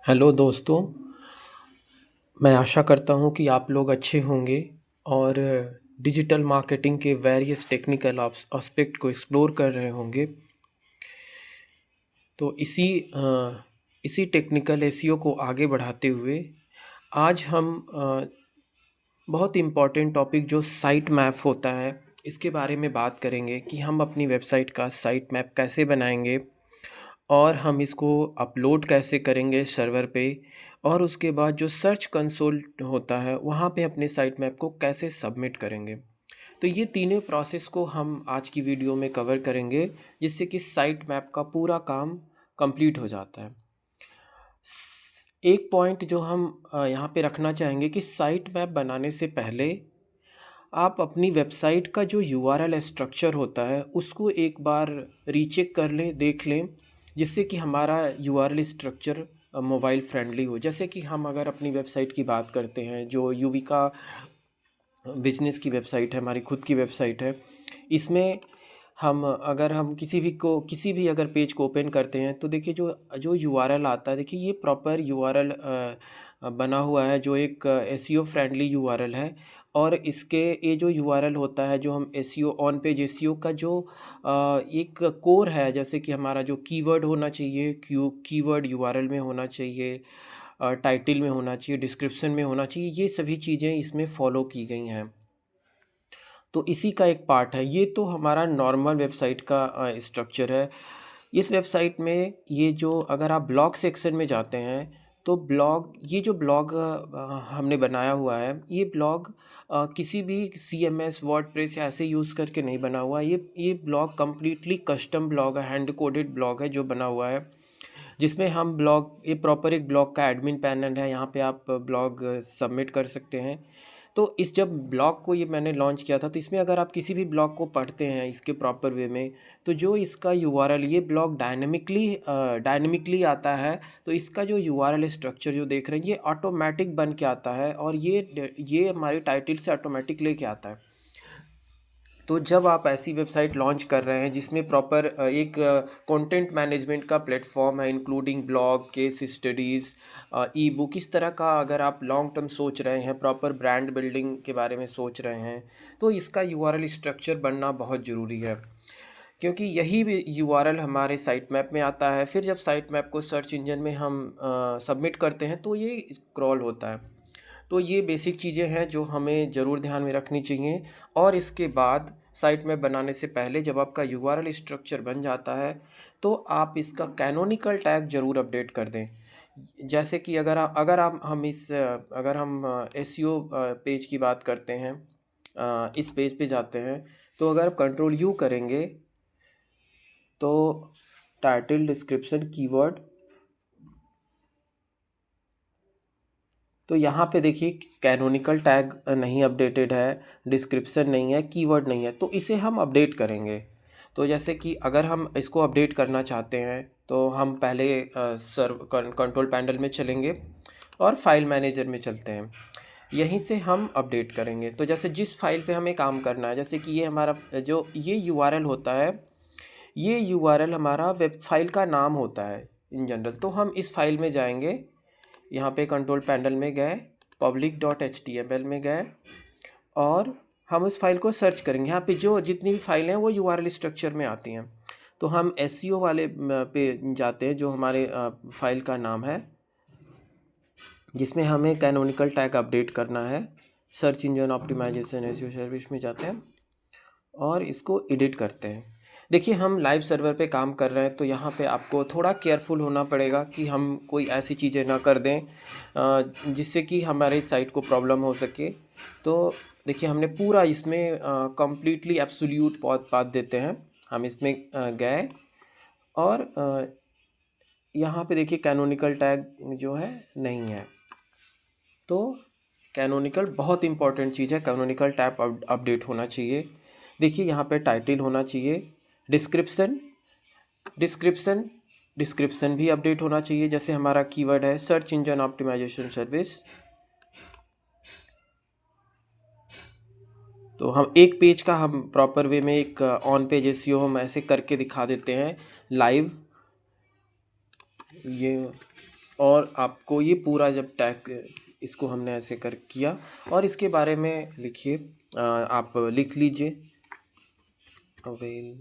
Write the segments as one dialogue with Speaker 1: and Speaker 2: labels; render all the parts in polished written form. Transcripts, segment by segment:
Speaker 1: Hello दोस्तों, मैं आशा करता हूँ कि आप लोग अच्छे होंगे और डिजिटल मार्केटिंग के वेरियस टेक्निकल एस्पेक्ट को एक्सप्लोर कर रहे होंगे। तो इसी टेक्निकल एसईओ को आगे बढ़ाते हुए आज हम बहुत इम्पॉर्टेंट टॉपिक जो साइट मैप होता है इसके बारे में बात करेंगे कि हम अपनी वेबसाइट का साइट मैप कैसे बनाएंगे और हम इसको अपलोड कैसे करेंगे सर्वर पे, और उसके बाद जो सर्च कंसोल होता है वहाँ पे अपने साइट मैप को कैसे सबमिट करेंगे। तो ये तीनों प्रोसेस को हम आज की वीडियो में कवर करेंगे, जिससे कि साइट मैप का पूरा काम कंप्लीट हो जाता है। एक पॉइंट जो हम यहाँ पे रखना चाहेंगे कि साइट मैप बनाने से पहले आप अपनी वेबसाइट का जो यूआरएल स्ट्रक्चर होता है उसको एक बार रीचेक कर लें, देख लें, जिससे कि हमारा यूआरएल स्ट्रक्चर मोबाइल फ्रेंडली हो। जैसे कि हम अगर अपनी वेबसाइट की बात करते हैं, जो युविका बिजनेस की वेबसाइट है, हमारी खुद की वेबसाइट है, इसमें हम किसी भी अगर पेज को ओपन करते हैं तो देखिए जो जो यूआरएल आता है, देखिए ये प्रॉपर यूआरएल बना हुआ है जो एक एसईओ फ्रेंडली यूआरएल है। और इसके ये जो यूआरएल होता है, जो हम एसईओ ऑन पेज एसईओ का जो एक कोर है, जैसे कि हमारा जो कीवर्ड होना चाहिए, कीवर्ड यूआरएल में होना चाहिए, टाइटल में होना चाहिए, डिस्क्रिप्शन में होना चाहिए, ये सभी चीज़ें इसमें फॉलो की गई हैं। तो इसी का एक पार्ट है। ये तो हमारा नॉर्मल वेबसाइट का स्ट्रक्चर है। इस वेबसाइट में ये जो अगर आप ब्लॉग सेक्शन में जाते हैं तो ये जो ब्लॉग हमने बनाया हुआ है, ये ब्लॉग किसी भी CMS वर्डप्रेस या ऐसे यूज़ करके नहीं बना हुआ। ये ब्लॉग कम्प्लीटली कस्टम ब्लॉग है, हैंड कोडेड ब्लॉग है जो बना हुआ है, जिसमें हम ये प्रॉपर एक ब्लॉग का एडमिन पैनल है, यहाँ पे आप ब्लॉग सबमिट कर सकते हैं। तो इस जब ब्लॉग को ये मैंने लॉन्च किया था, तो इसमें अगर आप किसी भी ब्लॉग को पढ़ते हैं इसके प्रॉपर वे में, तो जो इसका यूआरएल, ये ब्लॉग डायनेमिकली आता है। तो इसका जो यूआरएल स्ट्रक्चर जो देख रहे हैं, ये ऑटोमेटिक बन के आता है और ये हमारी टाइटल से ऑटोमेटिक लेके आता है। तो जब आप ऐसी वेबसाइट लॉन्च कर रहे हैं जिसमें प्रॉपर एक कंटेंट मैनेजमेंट का प्लेटफॉर्म है, इंक्लूडिंग ब्लॉग, केस स्टडीज़, ई बुक, इस तरह का अगर आप लॉन्ग टर्म सोच रहे हैं, प्रॉपर ब्रांड बिल्डिंग के बारे में सोच रहे हैं, तो इसका यूआरएल स्ट्रक्चर बनना बहुत ज़रूरी है, क्योंकि यही यूआरएल हमारे साइट मैप में आता है। फिर जब साइट मैप को सर्च इंजन में हम सबमिट करते हैं तो ये स्क्रॉल होता है। तो ये बेसिक चीज़ें हैं जो हमें ज़रूर ध्यान में रखनी चाहिए। और इसके बाद साइट मैप बनाने से पहले जब आपका यूआरएल स्ट्रक्चर बन जाता है तो आप इसका कैनोनिकल टैग ज़रूर अपडेट कर दें। जैसे कि अगर हम एसईओ पेज की बात करते हैं, इस पेज पे जाते हैं, तो अगर आप कंट्रोल यू करेंगे तो टाइटल, डिस्क्रिप्शन, कीवर्ड, तो यहाँ पे देखिए कैनोनिकल टैग नहीं अपडेटेड है, डिस्क्रिप्शन नहीं है, कीवर्ड नहीं है, तो इसे हम अपडेट करेंगे। तो जैसे कि अगर हम इसको अपडेट करना चाहते हैं तो हम पहले कंट्रोल पैनल में चलेंगे और फाइल मैनेजर में चलते हैं, यहीं से हम अपडेट करेंगे। तो जैसे जिस फाइल पे हमें काम करना है, जैसे कि ये हमारा जो ये यूआरएल होता है, ये यूआरएल हमारा वेब फाइल का नाम होता है इन जनरल। तो हम इस फाइल में जाएंगे, यहाँ पे कंट्रोल पैनल में गए, public.html में गए और हम उस फाइल को सर्च करेंगे। यहाँ पे जो जितनी भी फाइलें हैं वो यूआरएल स्ट्रक्चर में आती हैं। तो हम एसईओ वाले पे जाते हैं, जो हमारे फाइल का नाम है, जिसमें हमें कैनोनिकल टैग अपडेट करना है। Search engine optimisation SEO service में जाते हैं और इसको एडिट करते हैं। देखिए हम लाइव सर्वर पे काम कर रहे हैं, तो यहाँ पे आपको थोड़ा केयरफुल होना पड़ेगा कि हम कोई ऐसी चीज़ें ना कर दें जिससे कि हमारे साइट को प्रॉब्लम हो सके। तो देखिए हमने पूरा इसमें कम्प्लीटली एब्सोल्यूट पाथ देते हैं। हम इसमें गए और यहाँ पे देखिए कैनोनिकल टैग जो है नहीं है। तो कैनोनिकल बहुत इंपॉर्टेंट चीज़ है, कैनोनिकल टैग अपडेट होना चाहिए। देखिए यहाँ पे टाइटल होना चाहिए, डिस्क्रिप्शन डिस्क्रिप्शन डिस्क्रिप्शन भी अपडेट होना चाहिए। जैसे हमारा कीवर्ड है सर्च इंजन ऑप्टिमाइजेशन सर्विस, तो हम एक पेज का हम प्रॉपर वे में एक ऑन पेज एसईओ हम ऐसे करके दिखा देते हैं लाइव। ये और आपको ये पूरा जब टैग इसको हमने ऐसे कर किया और इसके बारे में लिखिए, आप लिख लीजिए अवेल।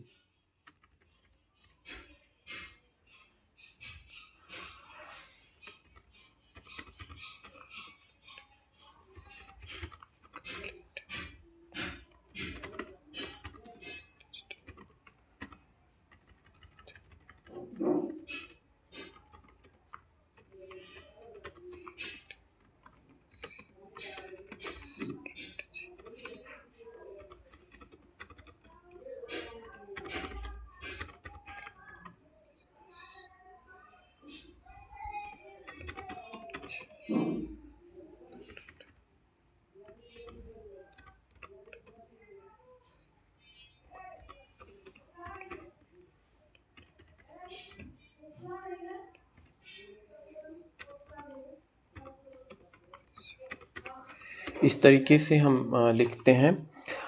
Speaker 1: इस तरीके से हम लिखते हैं।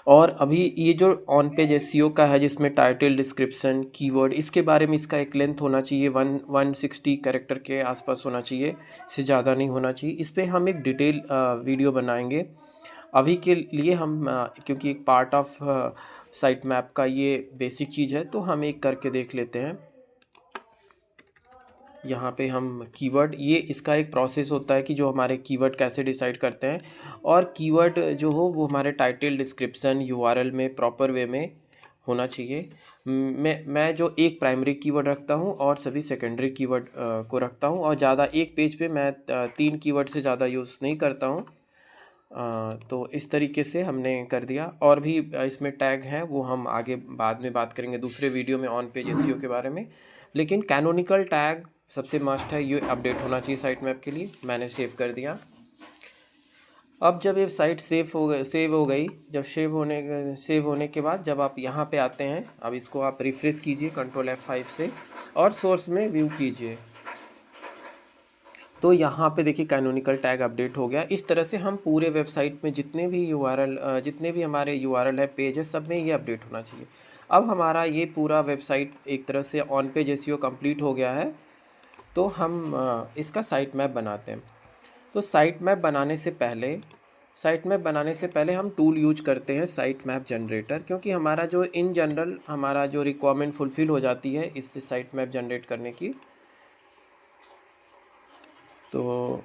Speaker 1: और अभी ये जो ऑन पेज एसईओ का है जिसमें टाइटल, डिस्क्रिप्शन, कीवर्ड, इसके बारे में इसका एक लेंथ होना चाहिए 160 कैरेक्टर के आसपास होना चाहिए, इससे ज़्यादा नहीं होना चाहिए। इस पे हम एक डिटेल वीडियो बनाएंगे। अभी के लिए हम क्योंकि एक पार्ट ऑफ साइट मैप का ये बेसिक चीज़ है तो हम एक करके देख लेते हैं। यहाँ पे हम कीवर्ड, ये इसका एक प्रोसेस होता है कि जो हमारे कीवर्ड कैसे डिसाइड करते हैं, और कीवर्ड जो हो वो हमारे टाइटल, डिस्क्रिप्शन, यूआरएल में प्रॉपर वे में होना चाहिए। मैं जो एक प्राइमरी कीवर्ड रखता हूँ और सभी सेकेंडरी कीवर्ड को रखता हूँ, और ज़्यादा एक पेज पे मैं 3 कीवर्ड से ज़्यादा यूज़ नहीं करता हूँ। तो इस तरीके से हमने कर दिया। और भी इसमें टैग हैं वो हम आगे बाद में बात करेंगे दूसरे वीडियो में ऑन पेज एसईओ के बारे में। लेकिन कैनोनिकल टैग सबसे मस्ट है, ये अपडेट होना चाहिए साइट मैप के लिए। मैंने सेव कर दिया। अब जब ये साइट सेव हो गई, जब सेव होने के बाद जब आप यहाँ पे आते हैं, अब इसको आप रिफ्रेश कीजिए कंट्रोल F5 से और सोर्स में व्यू कीजिए। तो यहाँ पे देखिए कैनोनिकल टैग अपडेट हो गया। इस तरह से हम पूरे वेबसाइट में जितने भी हमारे यूआरएल है, पेज है, सब में ये अपडेट होना चाहिए। अब हमारा ये पूरा वेबसाइट एक तरह से ऑन पेज एसईओ कंप्लीट हो गया है। तो हम इसका साइट मैप बनाते हैं। तो साइट मैप बनाने से पहले हम टूल यूज करते हैं साइट मैप जनरेटर, क्योंकि हमारा जो इन जनरल हमारा जो रिक्वायरमेंट फुलफ़िल हो जाती है इससे साइट मैप जनरेट करने की। तो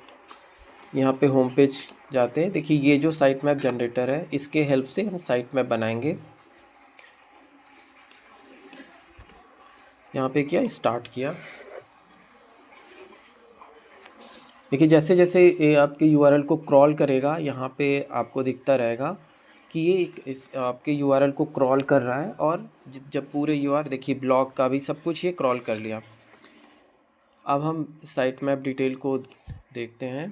Speaker 1: यहाँ पे होम पेज जाते हैं। देखिए ये जो साइट मैप जनरेटर है इसके हेल्प से हम साइट मैप बनाएंगे। यहाँ पे क्या स्टार्ट किया। देखिए जैसे जैसे ये आपके यूआरएल को क्रॉल करेगा, यहाँ पे आपको दिखता रहेगा कि ये इस आपके यूआरएल को क्रॉल कर रहा है। और जब पूरे यूआरएल देखिए ब्लॉग का भी सब कुछ ये क्रॉल कर लिया। अब हम साइट मैप डिटेल को देखते हैं।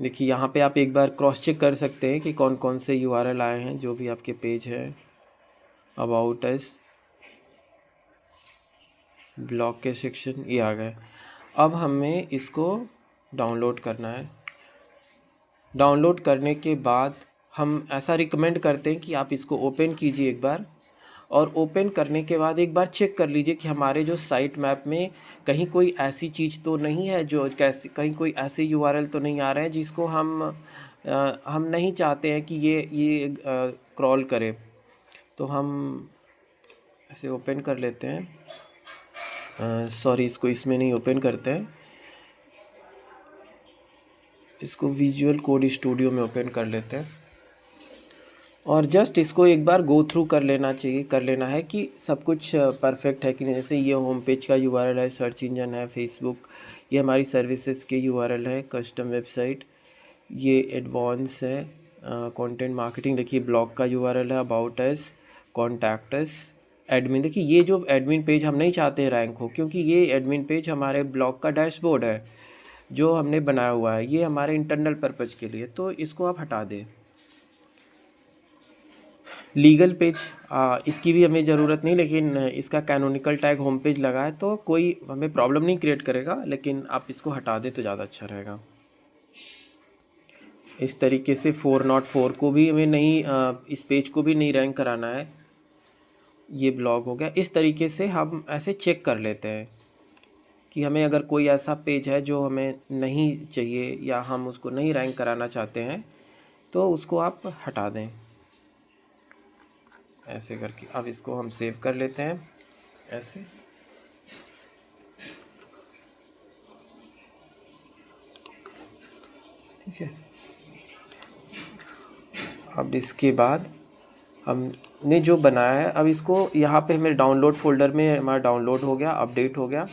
Speaker 1: देखिए यहाँ पे आप एक बार क्रॉस चेक कर सकते हैं कि कौन कौन से यूआरएल आए हैं, जो भी आपके पेज है, अबाउट अस, ब्लॉग के सेक्शन, ये आ गए। अब हमें इसको डाउनलोड करना है। डाउनलोड करने के बाद हम ऐसा रिकमेंड करते हैं कि आप इसको ओपन कीजिए एक बार, और ओपन करने के बाद एक बार चेक कर लीजिए कि हमारे जो साइट मैप में कहीं कोई ऐसी चीज़ तो नहीं है जो कहीं कोई ऐसे यूआरएल तो नहीं आ रहे हैं जिसको हम नहीं चाहते हैं कि ये क्रॉल करे। तो हम ऐसे ओपन कर लेते हैं। सॉरी, इसको इसमें नहीं ओपन करते हैं, इसको विजुअल कोड स्टूडियो में ओपन कर लेते हैं। और जस्ट इसको एक बार गो थ्रू कर लेना है कि सब कुछ परफेक्ट है कि नहीं। जैसे ये होम पेज का यूआरएल है, सर्च इंजन है, फेसबुक, ये हमारी सर्विसेज के यूआरएल है, कस्टम वेबसाइट, ये एडवांस है, कंटेंट मार्केटिंग, देखिए ब्लॉग का यूआरएल है, about us, contact us, admin. देखिए ये जो एडमिन पेज हम नहीं चाहते रैंक हो, क्योंकि ये एडमिन पेज हमारे ब्लॉग का डैशबोर्ड है जो हमने बनाया हुआ है, ये हमारे इंटरनल पर्पज़ के लिए, तो इसको आप हटा दें। लीगल पेज इसकी भी हमें ज़रूरत नहीं, लेकिन इसका कैनोनिकल टैग होम पेज लगा है तो कोई हमें प्रॉब्लम नहीं क्रिएट करेगा, लेकिन आप इसको हटा दें तो ज़्यादा अच्छा रहेगा। इस तरीके से 404 को भी हमें नहीं, इस पेज को भी नहीं रैंक कराना है। ये ब्लॉग हो गया। इस तरीके से हम ऐसे चेक कर लेते हैं कि हमें अगर कोई ऐसा पेज है जो हमें नहीं चाहिए या हम उसको नहीं रैंक कराना चाहते हैं तो उसको आप हटा दें ऐसे करके। अब इसको हम सेव कर लेते हैं ऐसे। ठीक है, अब इसके बाद हमने जो बनाया है, अब इसको यहाँ पे हमें डाउनलोड फोल्डर में हमारा डाउनलोड हो गया, अपडेट हो गया।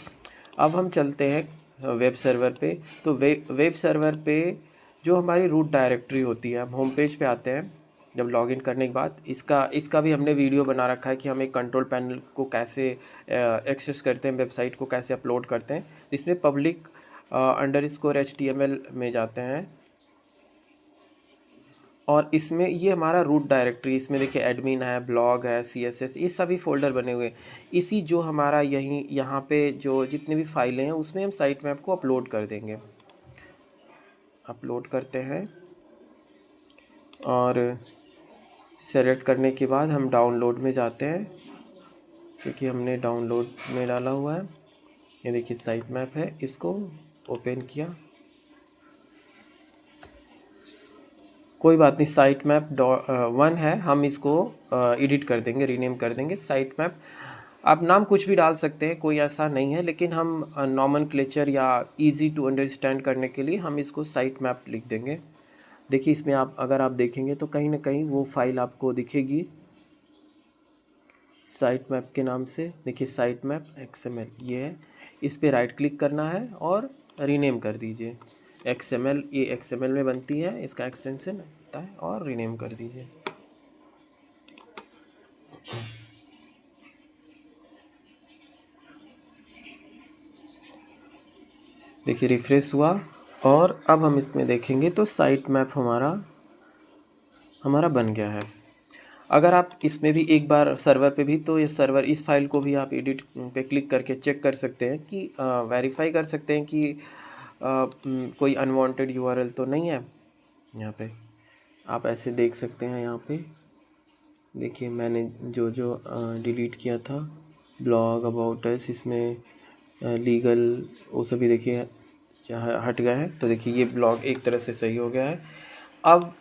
Speaker 1: अब हम चलते हैं वेब सर्वर पे। तो वेब सर्वर पे जो हमारी रूट डायरेक्टरी होती है, हम होम पेज पे आते हैं जब लॉगिन करने के बाद। इसका भी हमने वीडियो बना रखा है कि हम एक कंट्रोल पैनल को कैसे एक्सेस करते हैं, वेबसाइट को कैसे अपलोड करते हैं। इसमें पब्लिक _HTML में जाते हैं और इसमें ये हमारा रूट डायरेक्टरी, इसमें देखिए एडमिन है, ब्लॉग है, CSS, ये सभी फोल्डर बने हुए हैं। इसी जो हमारा यहाँ पे जो जितने भी फाइलें हैं उसमें हम साइट मैप को अपलोड कर देंगे। अपलोड करते हैं और सेलेक्ट करने के बाद हम डाउनलोड में जाते हैं, क्योंकि हमने डाउनलोड में डाला हुआ है। ये देखिए साइट मैप है, इसको ओपन किया, कोई बात नहीं, साइट मैप 1 है, हम इसको एडिट कर देंगे, रीनेम कर देंगे साइट मैप। आप नाम कुछ भी डाल सकते हैं, कोई ऐसा नहीं है, लेकिन हम नॉमेनक्लेचर या इजी टू अंडरस्टैंड करने के लिए हम इसको साइट मैप लिख देंगे। देखिए इसमें अगर आप देखेंगे तो कहीं ना कहीं वो फाइल आपको दिखेगी साइट मैप के नाम से। देखिए साइट मैप XML ये है, इस पर राइट क्लिक करना है और रीनेम कर दीजिए। XML, ये XML में बनती है, इसका एक्सटेंशन होता है, और रीनेम कर दीजिए। देखिए रिफ्रेश हुआ और अब हम इसमें देखेंगे तो साइट मैप हमारा बन गया है। अगर आप इसमें भी एक बार सर्वर पे भी, तो ये सर्वर, इस फाइल को भी आप एडिट पे क्लिक करके चेक कर सकते हैं कि वेरीफाई कर सकते हैं कि कोई अनवांटेड URL तो नहीं है। यहाँ पे आप ऐसे देख सकते हैं। यहाँ पे देखिए मैंने जो डिलीट किया था, ब्लॉग, अबाउट अस, इसमें लीगल, वो सभी देखिए हट गए हैं। तो देखिए ये ब्लॉग एक तरह से सही हो गया है। अब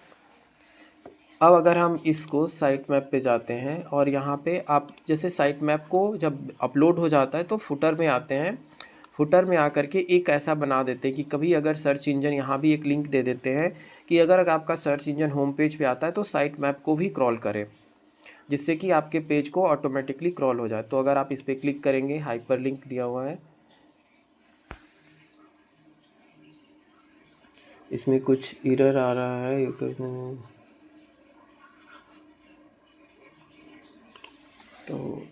Speaker 1: अगर हम इसको साइट मैप पे जाते हैं और यहाँ पे आप जैसे साइट मैप को जब अपलोड हो जाता है तो फुटर में आते हैं। फुटर में आकर के एक ऐसा बना देते हैं कि कभी अगर सर्च इंजन, यहाँ भी एक लिंक दे देते हैं कि अगर आपका सर्च इंजन होम पेज पे आता है तो साइट मैप को भी क्रॉल करे, जिससे कि आपके पेज को ऑटोमेटिकली क्रॉल हो जाए। तो अगर आप इस पर क्लिक करेंगे, हाइपर लिंक दिया हुआ है, इसमें कुछ एरर आ रहा है, तो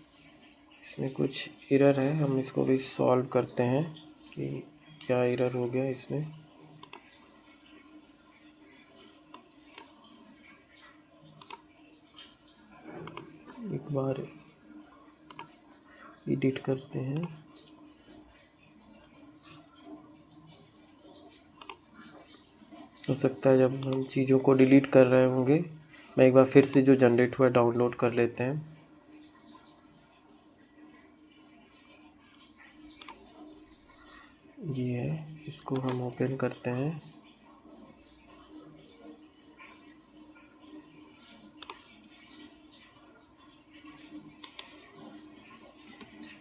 Speaker 1: इसमें कुछ एरर है, हम इसको भी सॉल्व करते हैं कि क्या एरर हो गया इसमें। एक बार एडिट करते हैं। हो सकता है जब हम चीज़ों को डिलीट कर रहे होंगे, मैं एक बार फिर से जो जनरेट हुआ डाउनलोड कर लेते हैं। ये है, इसको हम ओपन करते हैं।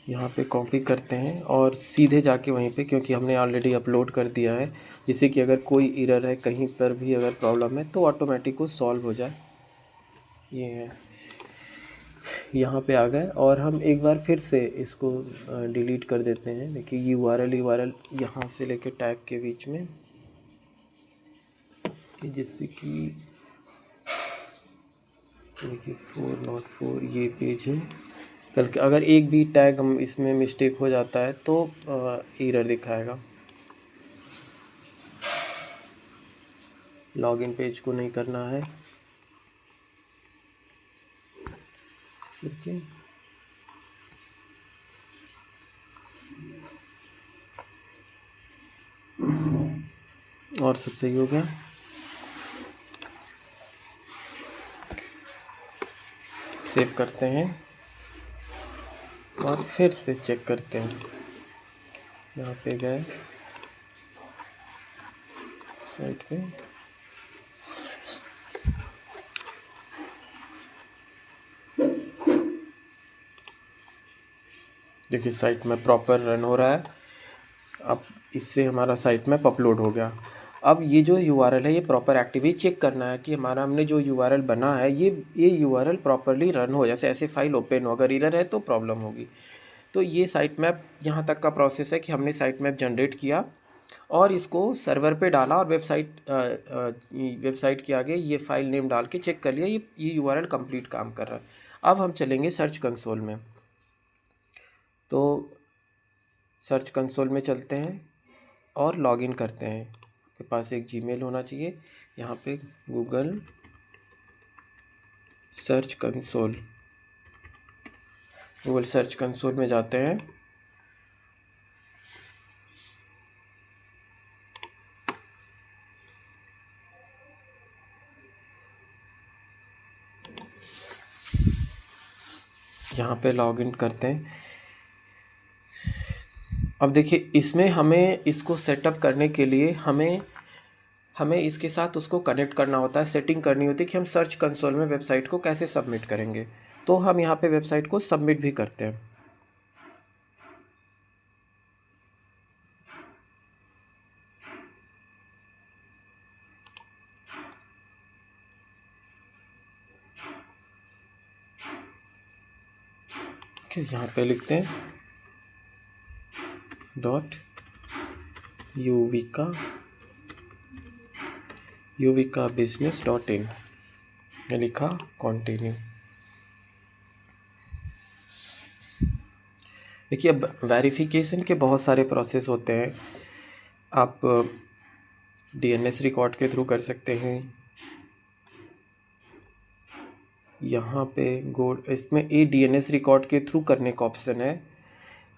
Speaker 1: यहाँ पे कॉपी करते हैं और सीधे जाके वहीं पे, क्योंकि हमने ऑलरेडी अपलोड कर दिया है, जिससे कि अगर कोई एरर है, कहीं पर भी अगर प्रॉब्लम है तो ऑटोमेटिक वो सॉल्व हो जाए। ये है, यहाँ पे आ गए और हम एक बार फिर से इसको डिलीट कर देते हैं। देखिए URL यहाँ से लेके टैग के बीच में, जिससे कि देखिए 404 ये पेज है। कल अगर एक भी टैग हम इसमें मिस्टेक हो जाता है तो एरर दिखाएगा। लॉगिन पेज को नहीं करना है। ठीक है, और सब सही हो गया। सेव करते हैं और फिर से चेक करते हैं। यहाँ पे गए साइट पे, देखिए साइट में प्रॉपर रन हो रहा है। अब इससे हमारा साइट मैप अपलोड हो गया। अब ये जो यूआरएल है ये प्रॉपर एक्टिव ही चेक करना है कि हमारा हमने जो यूआरएल बना है ये यूआरएल प्रॉपरली रन हो, जैसे ऐसे फाइल ओपन हो, अगर एरर है तो प्रॉब्लम होगी। तो ये साइट मैप यहाँ तक का प्रोसेस है कि हमने साइट मैप जनरेट किया और इसको सर्वर पे डाला और वेबसाइट के आगे ये फाइल नेम डाल के चेक कर लिया, ये यूआरएल कंप्लीट काम कर रहा है। अब हम चलेंगे सर्च कंसोल में। तो सर्च कंसोल में चलते हैं और लॉगिन करते हैं। आपके पास एक जीमेल होना चाहिए। यहाँ पे Google search console, Google search console में जाते हैं। यहाँ पे लॉगिन करते हैं। अब देखिए इसमें हमें इसको सेटअप करने के लिए हमें इसके साथ उसको कनेक्ट करना होता है, सेटिंग करनी होती है कि हम सर्च कंसोल में वेबसाइट को कैसे सबमिट करेंगे। तो हम यहाँ पे वेबसाइट को सबमिट भी करते हैं। यहाँ पे लिखते हैं .uvika.business.in, ये लिखा, कंटिन्यू। देखिए अब वेरिफिकेशन के बहुत सारे प्रोसेस होते हैं। आप डीएनएस रिकॉर्ड के थ्रू कर सकते हैं। यहाँ पे इसमें ए डीएनएस रिकॉर्ड के थ्रू करने का ऑप्शन है।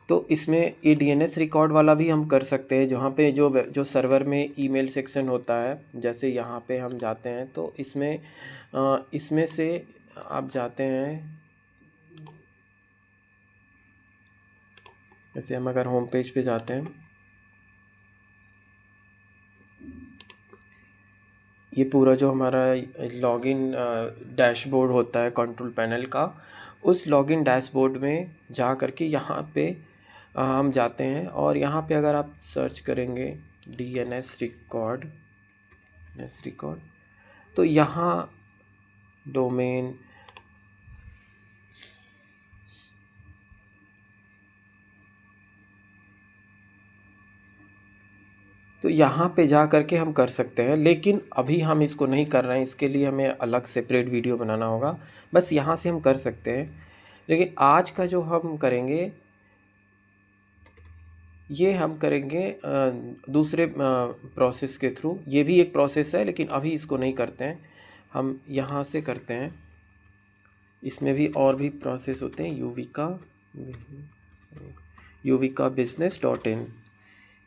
Speaker 1: तो इसमें ए डीएनएस रिकॉर्ड वाला भी हम कर सकते हैं, जहाँ पे जो सर्वर में ईमेल सेक्शन होता है। जैसे यहाँ पे हम जाते हैं तो इसमें से आप जाते हैं, जैसे हम अगर होम पेज पे जाते हैं, ये पूरा जो हमारा लॉगिन डैशबोर्ड होता है कंट्रोल पैनल का, उस लॉगिन डैशबोर्ड में जा करके यहाँ पे हम जाते हैं और यहाँ पे अगर आप सर्च करेंगे डीएनएस रिकॉर्ड, तो यहाँ डोमेन, तो यहाँ पे जा करके हम कर सकते हैं। लेकिन अभी हम इसको नहीं कर रहे हैं, इसके लिए हमें अलग सेपरेट वीडियो बनाना होगा। बस यहाँ से हम कर सकते हैं। लेकिन आज का जो हम करेंगे ये हम करेंगे दूसरे प्रोसेस के थ्रू। ये भी एक प्रोसेस है लेकिन अभी इसको नहीं करते हैं, हम यहाँ से करते हैं। इसमें भी और भी प्रोसेस होते हैं। यूविका business.in,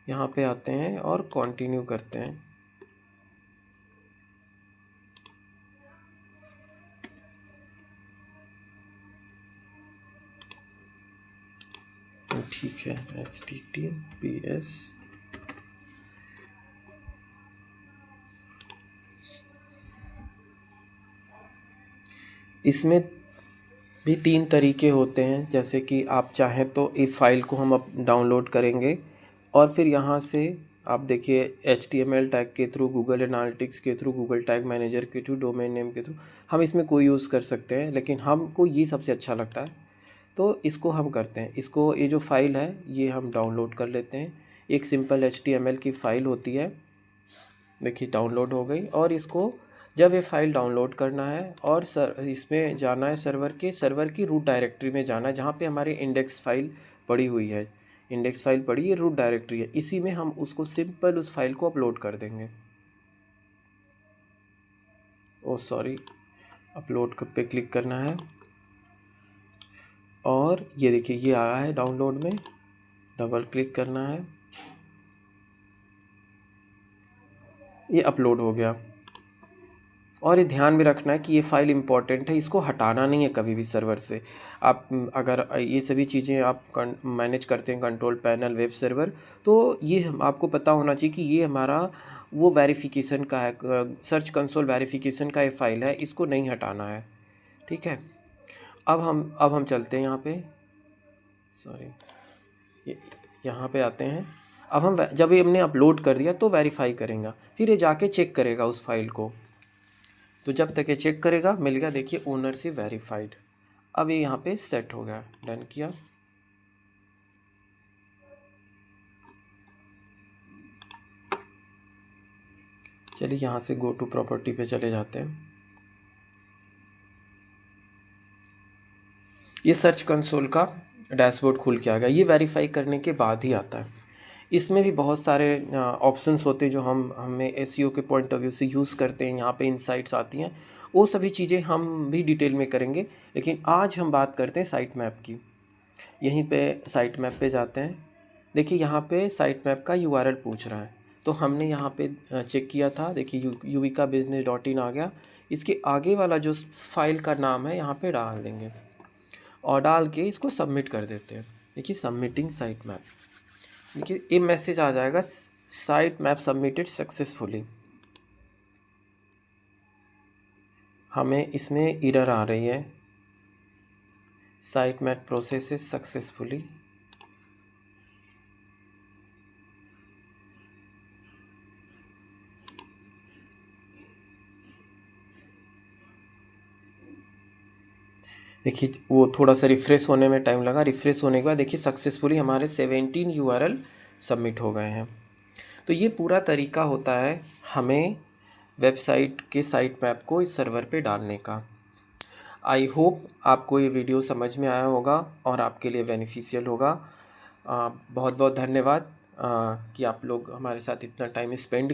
Speaker 1: यहाँ पे आते हैं और कंटिन्यू करते हैं। ठीक है, HTTPS इसमें भी 3 तरीके होते हैं। जैसे कि आप चाहें तो इस फाइल को हम अब डाउनलोड करेंगे और फिर यहाँ से आप देखिए HTML टैग के थ्रू, गूगल एनालिटिक्स के थ्रू, गूगल टैग मैनेजर के थ्रू, डोमेन नेम के थ्रू हम इसमें कोई यूज़ कर सकते हैं। लेकिन हमको ये सबसे अच्छा लगता है तो इसको हम करते हैं। इसको, ये जो फाइल है ये हम डाउनलोड कर लेते हैं। एक सिंपल HTML की फ़ाइल होती है, देखिए डाउनलोड हो गई। और इसको जब ये फ़ाइल डाउनलोड करना है और इसमें जाना है, सर्वर की रूट डायरेक्टरी में जाना है, जहाँ पे हमारी इंडेक्स फाइल पड़ी हुई है। इंडेक्स फाइल पड़ी है, रूट डायरेक्टरी है, इसी में हम उसको सिंपल उस फाइल को अपलोड कर देंगे। ओ सॉरी, अपलोड पे क्लिक करना है और ये देखिए ये आया है डाउनलोड में, डबल क्लिक करना है, ये अपलोड हो गया। और ये ध्यान में रखना है कि ये फ़ाइल इम्पॉर्टेंट है, इसको हटाना नहीं है कभी भी सर्वर से। आप अगर ये सभी चीज़ें आप मैनेज करते हैं, कंट्रोल पैनल, वेब सर्वर, तो ये आपको पता होना चाहिए कि ये हमारा वो वेरिफिकेशन का है, सर्च कंसोल वेरिफिकेशन का ये फ़ाइल है, इसको नहीं हटाना है। ठीक है। अब हम चलते हैं यहाँ पे, सॉरी, यहाँ पे आते हैं। अब हम जब ये हमने अपलोड कर दिया तो वेरीफाई करेंगे, फिर ये जाके चेक करेगा उस फाइल को। तो जब तक ये चेक करेगा, मिल गया, देखिए ओनर से वेरीफाइड। अब ये यहाँ पे सेट हो गया, डन किया। चलिए यहाँ से गो टू प्रॉपर्टी पे चले जाते हैं। ये सर्च कंसोल का डैशबोर्ड खुल के आ गया। ये वेरीफाई करने के बाद ही आता है। इसमें भी बहुत सारे ऑप्शंस होते हैं जो हमें एसईओ के पॉइंट ऑफ व्यू से यूज़ करते हैं। यहाँ पे इनसाइट्स आती हैं, वो सभी चीज़ें हम भी डिटेल में करेंगे, लेकिन आज हम बात करते हैं साइट मैप की। यहीं पे साइट मैप पे जाते हैं। देखिए यहाँ पे साइट मैप का यूआरएल पूछ रहा है, तो हमने यहाँ पे चेक किया था। देखिए युविका बिजनेस डॉट इन आ गया। इसके आगे वाला जो फाइल का नाम है यहाँ पे डाल देंगे और डाल के इसको सबमिट कर देते हैं। देखिए सबमिटिंग साइट मैप, देखिए ये मैसेज आ जाएगा, साइट मैप सबमिटेड सक्सेसफुली। हमें इसमें एरर आ रही है, साइट मैप प्रोसेसेस सक्सेसफुली। देखिए वो थोड़ा सा रिफ़्रेश होने में टाइम लगा। रिफ़्रेश होने के बाद देखिए सक्सेसफुली हमारे 17 यूआरएल सबमिट हो गए हैं। तो ये पूरा तरीका होता है हमें वेबसाइट के साइट मैप को इस सर्वर पे डालने का। आई होप आपको ये वीडियो समझ में आया होगा और आपके लिए बेनिफिशियल होगा। बहुत बहुत धन्यवाद कि आप लोग हमारे साथ इतना टाइम स्पेंड